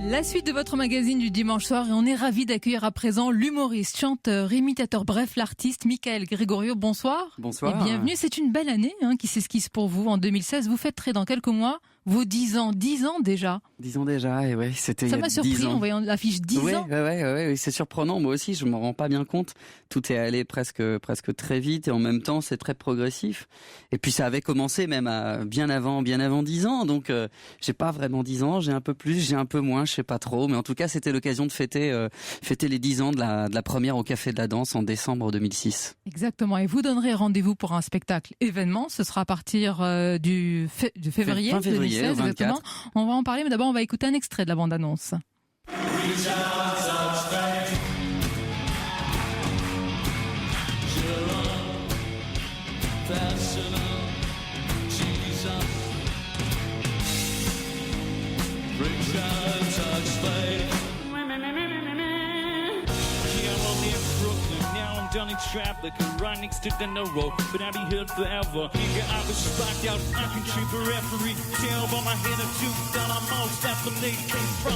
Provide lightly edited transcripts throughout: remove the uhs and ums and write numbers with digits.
La suite de votre magazine du dimanche soir et on est ravis d'accueillir à présent l'humoriste, chanteur, imitateur, bref l'artiste Michael Gregorio. Bonsoir. Bonsoir. Et bienvenue, c'est une belle année qui s'esquisse pour vous en 2016. Vous fêterez dans quelques mois vos 10 ans. 10 ans déjà. 10 ans déjà, et ouais, c'était il y a 10 ans. Ça m'a surpris en voyant l'affiche 10 ans. Ouais, c'est surprenant. Moi aussi, je m'en rends pas bien compte. Tout est allé presque très vite et en même temps, c'est très progressif. Et puis ça avait commencé même bien avant 10 ans. Donc, j'ai pas vraiment 10 ans. J'ai un peu plus, j'ai un peu moins, je sais pas trop. Mais en tout cas, c'était l'occasion de fêter les 10 ans de la première au Café de la Danse en décembre 2006. Exactement. Et vous donnerez rendez-vous pour un spectacle événement. Ce sera à partir de février. Fin février. 2016, exactement. On va en parler, mais d'abord on va écouter un extrait de la bande-annonce. Down in traffic, right next to the no road, but I'll be here forever. Nigga, I was spiked out, I can treat a referee. Tell by my head of juice that I'm most definitely came from.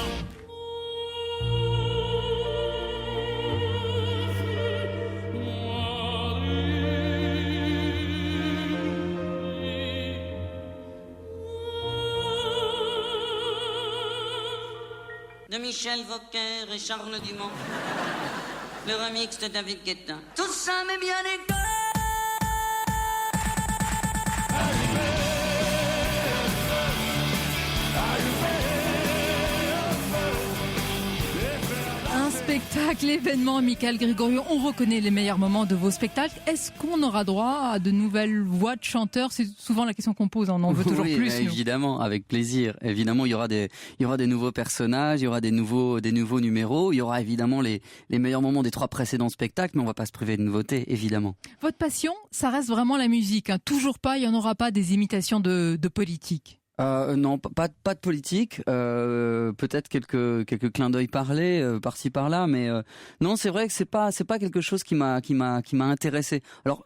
De Michel Vauquer et Charles Dumont. Le remix de David Guetta. Tout ça m'est bien égal. Un spectacle, événement, Michael Gregorio. On reconnaît les meilleurs moments de vos spectacles. Est-ce qu'on aura droit à de nouvelles voix de chanteurs? C'est souvent la question qu'on pose. On en veut toujours oui, plus. Évidemment, avec plaisir. Évidemment, il y aura des nouveaux personnages, il y aura des nouveaux numéros. Il y aura évidemment les meilleurs moments des 3 précédents spectacles, mais on va pas se priver de nouveautés, évidemment. Votre passion, ça reste vraiment la musique. Toujours pas, il y en aura pas des imitations de politique. Non, pas de politique. Peut-être quelques clins d'œil parlés par-ci par-là, mais non, c'est vrai que c'est pas quelque chose qui m'a intéressé. Alors,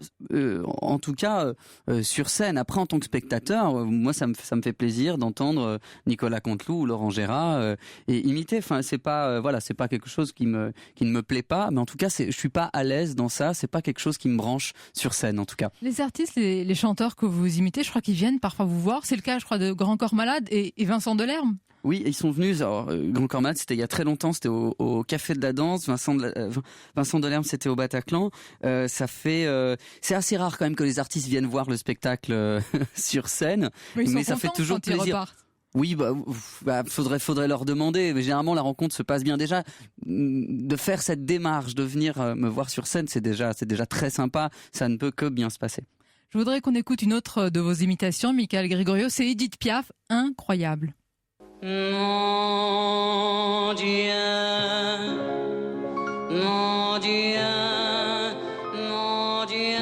en tout cas, sur scène, après en tant que spectateur, moi ça me fait plaisir d'entendre Nicolas Canteloup ou Laurent Gérard et imiter. Enfin, c'est pas quelque chose qui ne me plaît pas, mais en tout cas, je suis pas à l'aise dans ça. C'est pas quelque chose qui me branche sur scène, en tout cas. Les artistes, les chanteurs que vous imitez, je crois qu'ils viennent parfois vous voir. C'est le cas, je crois, de Grand Corps Malade et Vincent Delerme. Oui, ils sont venus. Alors, Grand Corps Malade, c'était il y a très longtemps. C'était au Café de la Danse. Vincent Delerme, c'était au Bataclan. C'est assez rare quand même que les artistes viennent voir le spectacle sur scène, mais ça fait toujours plaisir. Oui, faudrait leur demander. Mais généralement, la rencontre se passe bien. Déjà, de faire cette démarche, de venir me voir sur scène, c'est déjà très sympa. Ça ne peut que bien se passer. Je voudrais qu'on écoute une autre de vos imitations, Michael Gregorio. C'est Edith Piaf, incroyable. Mon Dieu, mon Dieu, mon Dieu,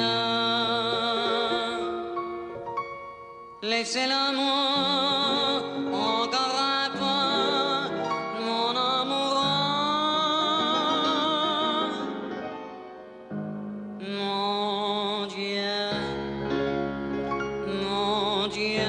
laissez-la moi encore un peu, mon amour, mon Dieu, mon Dieu.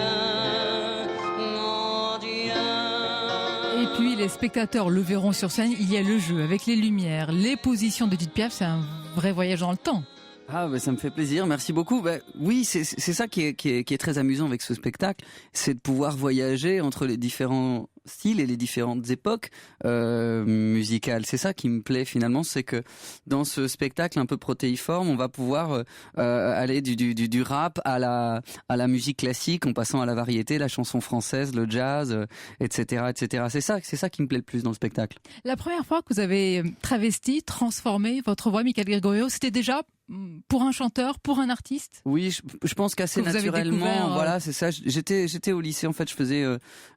Et puis les spectateurs le verront sur scène, il y a le jeu avec les lumières, les positions d'Edith Piaf, c'est un vrai voyage dans le temps. Ah, ça me fait plaisir, merci beaucoup. Oui, c'est ça qui est très amusant avec ce spectacle, c'est de pouvoir voyager entre les différents styles et les différentes époques musicales. C'est ça qui me plaît finalement, c'est que dans ce spectacle un peu protéiforme, on va pouvoir aller du rap à la musique classique, en passant à la variété, la chanson française, le jazz, etc., etc. C'est ça qui me plaît le plus dans le spectacle. La première fois que vous avez travesti, transformé votre voix, Michael Gregorio, c'était déjà pour un chanteur, pour un artiste? Oui, je pense qu'assez naturellement. Voilà, c'est ça. J'étais au lycée, en fait, je faisais.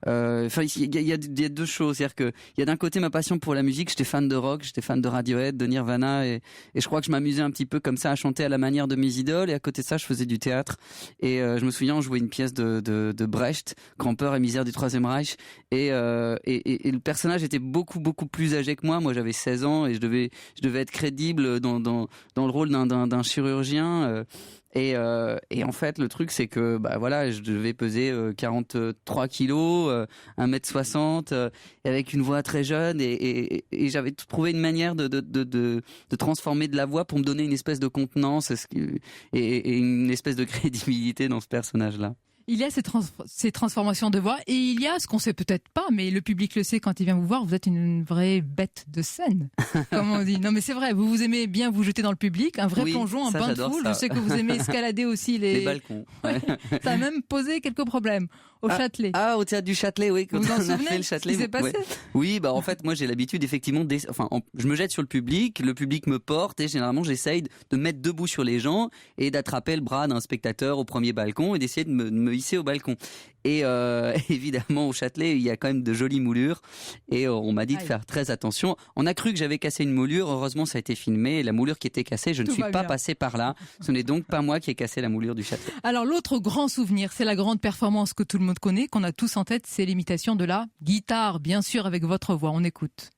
Il y a deux choses, c'est-à-dire que il y a d'un côté ma passion pour la musique. J'étais fan de rock, j'étais fan de Radiohead, de Nirvana, et je crois que je m'amusais un petit peu comme ça à chanter à la manière de mes idoles. Et à côté de ça, je faisais du théâtre. Et je me souviens, on jouait une pièce de Brecht, Grand-peur et misère du Troisième Reich. Et le personnage était beaucoup plus âgé que moi. Moi, j'avais 16 ans et je devais être crédible dans le rôle d'un d'un chirurgien. Et en fait, le truc, c'est que voilà, je devais peser 43 kilos, 1m60, avec une voix très jeune, et j'avais trouvé une manière de transformer de la voix pour me donner une espèce de contenance et une espèce de crédibilité dans ce personnage-là. Il y a ces transformations de voix et il y a ce qu'on sait peut-être pas, mais le public le sait quand il vient vous voir, vous êtes une vraie bête de scène, comme on dit. Non mais c'est vrai, vous aimez bien vous jeter dans le public, un vrai plongeon, un bain de foule. Je sais que vous aimez escalader aussi les balcons. Ouais. Ça a même posé quelques problèmes au Châtelet. Ah, au théâtre du Châtelet, oui. Quand vous en on a souvenez fait le Châtelet. Ce qui s'est passé. Ouais. Oui, en fait, moi j'ai l'habitude effectivement, je me jette sur le public me porte et généralement j'essaye de me mettre debout sur les gens et d'attraper le bras d'un spectateur au premier balcon et d'essayer de me hisser au balcon. Et évidemment au Châtelet il y a quand même de jolies moulures et on m'a dit de faire très attention. On a cru que j'avais cassé une moulure, heureusement ça a été filmé et la moulure qui était cassée, je ne suis pas passé par là. Ce n'est donc pas moi qui ai cassé la moulure du Châtelet. Alors l'autre grand souvenir, c'est la grande performance que tout le monde connaît, qu'on a tous en tête, c'est l'imitation de la guitare, bien sûr avec votre voix. On écoute.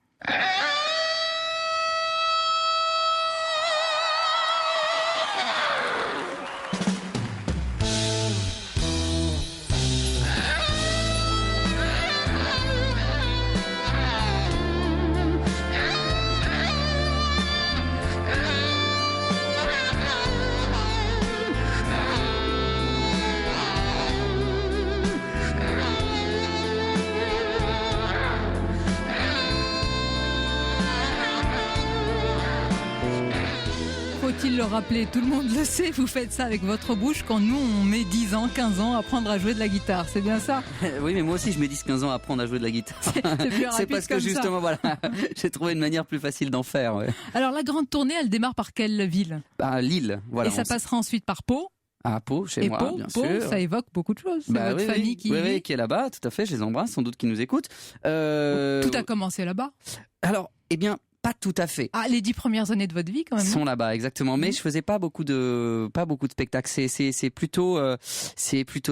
Faut-il le rappeler, tout le monde le sait, vous faites ça avec votre bouche quand nous on met 10 ans, 15 ans à apprendre à jouer de la guitare, c'est bien ça? Oui, mais moi aussi je mets 10-15 ans à apprendre à jouer de la guitare. C'est plus rapide. C'est parce que justement voilà, j'ai trouvé une manière plus facile d'en faire. Ouais. Alors la grande tournée, elle démarre par quelle ville? Lille, voilà. Et ça passera ensuite par Pau? À Pau, chez moi, bien sûr. Pau, ça évoque beaucoup de choses. C'est votre famille qui est là-bas, tout à fait, je les embrasse, sans doute qu'ils nous écoutent. Tout a commencé là-bas? Alors, pas tout à fait. Ah, les 10 premières années de votre vie, quand même. Sont là-bas, exactement. Mais je faisais pas beaucoup de spectacles. C'est plutôt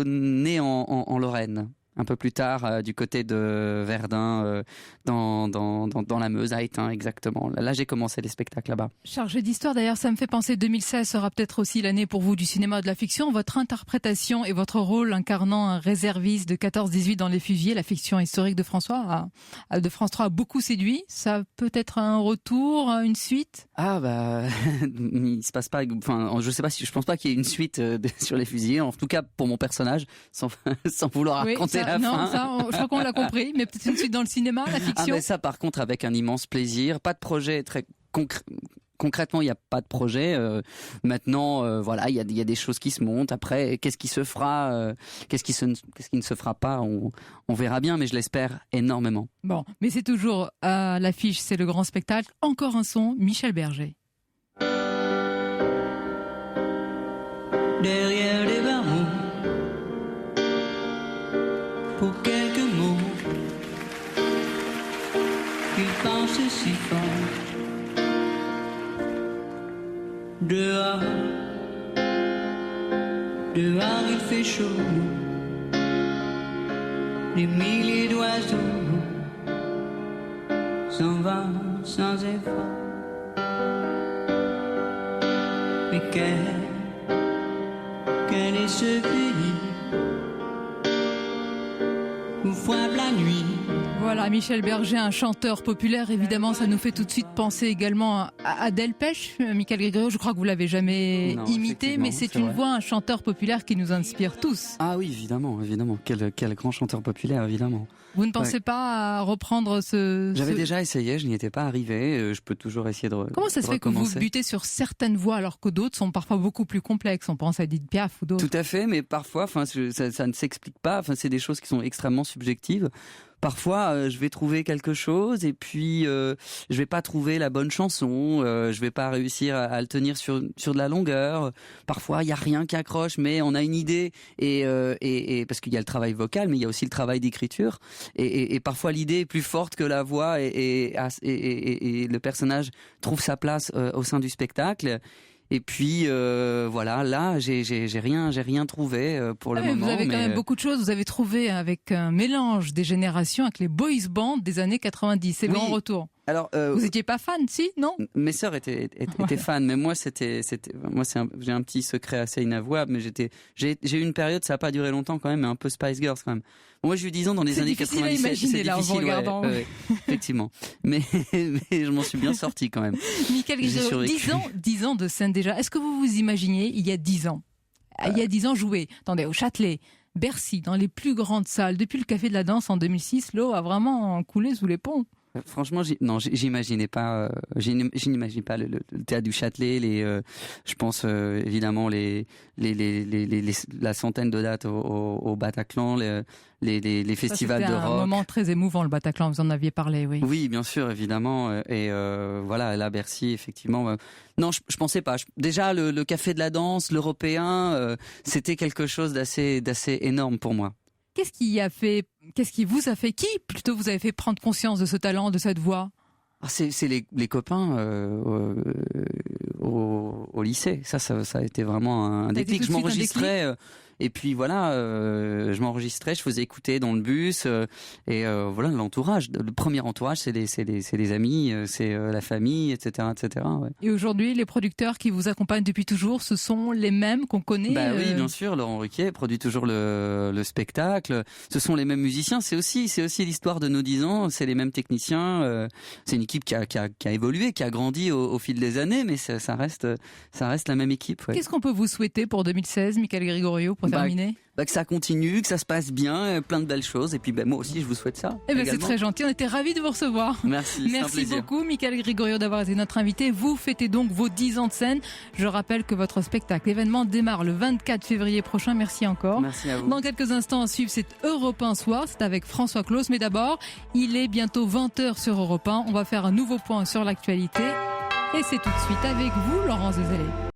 né en Lorraine. Un peu plus tard, du côté de Verdun, dans la Meuse, à Étain, exactement. Là, j'ai commencé les spectacles là-bas. Chargé d'histoire, d'ailleurs, ça me fait penser, 2016 sera peut-être aussi l'année pour vous du cinéma et de la fiction. Votre interprétation et votre rôle incarnant un réserviste de 14-18 dans Les Fusillés, la fiction historique de France 3 a beaucoup séduit. Ça peut être un retour, une suite? Il se passe pas, je pense pas qu'il y ait une suite sur Les Fusillés, en tout cas pour mon personnage, sans vouloir raconter la fin. Ça, je crois qu'on l'a compris, mais peut-être une suite dans le cinéma, la fiction. Ça par contre avec un immense plaisir, pas de projet très concrètement, il n'y a pas de projet. Maintenant, il y a des choses qui se montent. Après, qu'est-ce qui se fera, qu'est-ce qui ne se fera pas, on verra bien, mais je l'espère énormément. Bon, mais c'est toujours à l'affiche, c'est le grand spectacle. Encore un son, Michel Berger. Derrière les barreaux, pour quelques mots, il pense si fort. Dehors, il fait chaud. Des milliers d'oiseaux s'en vont sans effort. Mais quel est ce pays où frappe la nuit? Voilà, Michel Berger, un chanteur populaire, évidemment, ça nous fait tout de suite penser également à Delpech, Michael Grégorio. Je crois que vous l'avez jamais imité, mais c'est une voix, un chanteur populaire qui nous inspire tous. Ah oui, évidemment. Quel grand chanteur populaire, évidemment. Vous ne pensez pas à reprendre J'avais déjà essayé, je n'y étais pas arrivé. Je peux toujours essayer de Comment ça se fait que vous butez sur certaines voix alors que d'autres sont parfois beaucoup plus complexes? On pense à Edith Piaf ou d'autres. Tout à fait, mais parfois, ça ne s'explique pas. C'est des choses qui sont extrêmement subjectives. Parfois, je vais trouver quelque chose et puis je vais pas trouver la bonne chanson. Je vais pas réussir à le tenir sur de la longueur. Parfois, il y a rien qui accroche, mais on a une idée et parce qu'il y a le travail vocal, mais il y a aussi le travail d'écriture. Et parfois, l'idée est plus forte que la voix et le personnage trouve sa place au sein du spectacle. Et puis là j'ai rien trouvé pour le moment. Vous avez quand même beaucoup de choses. Vous avez trouvé avec un mélange des générations avec les boys bands des années 90. C'est le grand retour. Alors, Vous étiez pas fan, si, non? mes sœurs étaient fans, mais moi j'ai un petit secret assez inavouable, mais j'ai eu une période, ça a pas duré longtemps quand même, mais un peu Spice Girls quand même. Moi j'ai eu 10 ans dans les années 97. C'est difficile à imaginer là en vous regardant. Ouais, effectivement. Mais je m'en suis bien sorti quand même. Michael J'ai Grégorio, survécu. 10 ans de scène déjà. Est-ce que vous vous imaginiez il y a 10 ans? Il y a 10 ans jouer, attendez, au Châtelet, Bercy, dans les plus grandes salles. Depuis le Café de la Danse en 2006, l'eau a vraiment coulé sous les ponts. Franchement, j'imaginais pas, je n'imagine pas le théâtre du Châtelet, je pense évidemment la centaine de dates au Bataclan, les festivals de rock. C'était un moment très émouvant, le Bataclan, vous en aviez parlé, oui. Oui, bien sûr, évidemment, et voilà, là, Bercy, effectivement. Non, je pensais pas. Déjà, le Café de la Danse, l'Européen, c'était quelque chose d'assez énorme pour moi. Qu'est-ce qui vous a fait, plutôt vous avez fait prendre conscience de ce talent, de cette voix? C'est les copains au lycée. Ça a été vraiment un déclic. Je m'enregistrais et puis voilà, je m'enregistrais, je faisais écouter dans le bus et voilà l'entourage. Le premier entourage, c'est les amis, c'est la famille, etc., etc. Ouais. Et aujourd'hui, les producteurs qui vous accompagnent depuis toujours, ce sont les mêmes qu'on connaît. Oui, bien sûr. Laurent Ruquier produit toujours le spectacle. Ce sont les mêmes musiciens. C'est aussi l'histoire de nos 10 ans. C'est les mêmes techniciens. C'est une équipe qui a évolué, qui a grandi au fil des années, mais ça reste la même équipe. Ouais. Qu'est-ce qu'on peut vous souhaiter pour 2016, Michael Grégorio, pour terminer? Que ça continue, que ça se passe bien, plein de belles choses. Et puis moi aussi, je vous souhaite ça. C'est très gentil. On était ravis de vous recevoir. Merci. Merci beaucoup, Michael Grégorio, d'avoir été notre invité. Vous fêtez donc vos 10 ans de scène. Je rappelle que votre spectacle événement démarre le 24 février prochain. Merci encore. Merci à vous. Dans quelques instants à suivre, c'est Europe 1 Soir. C'est avec François Claus. Mais d'abord, il est bientôt 20h sur Europe 1. On va faire un nouveau point sur l'actualité. Et c'est tout de suite avec vous, Laurence Dezelay.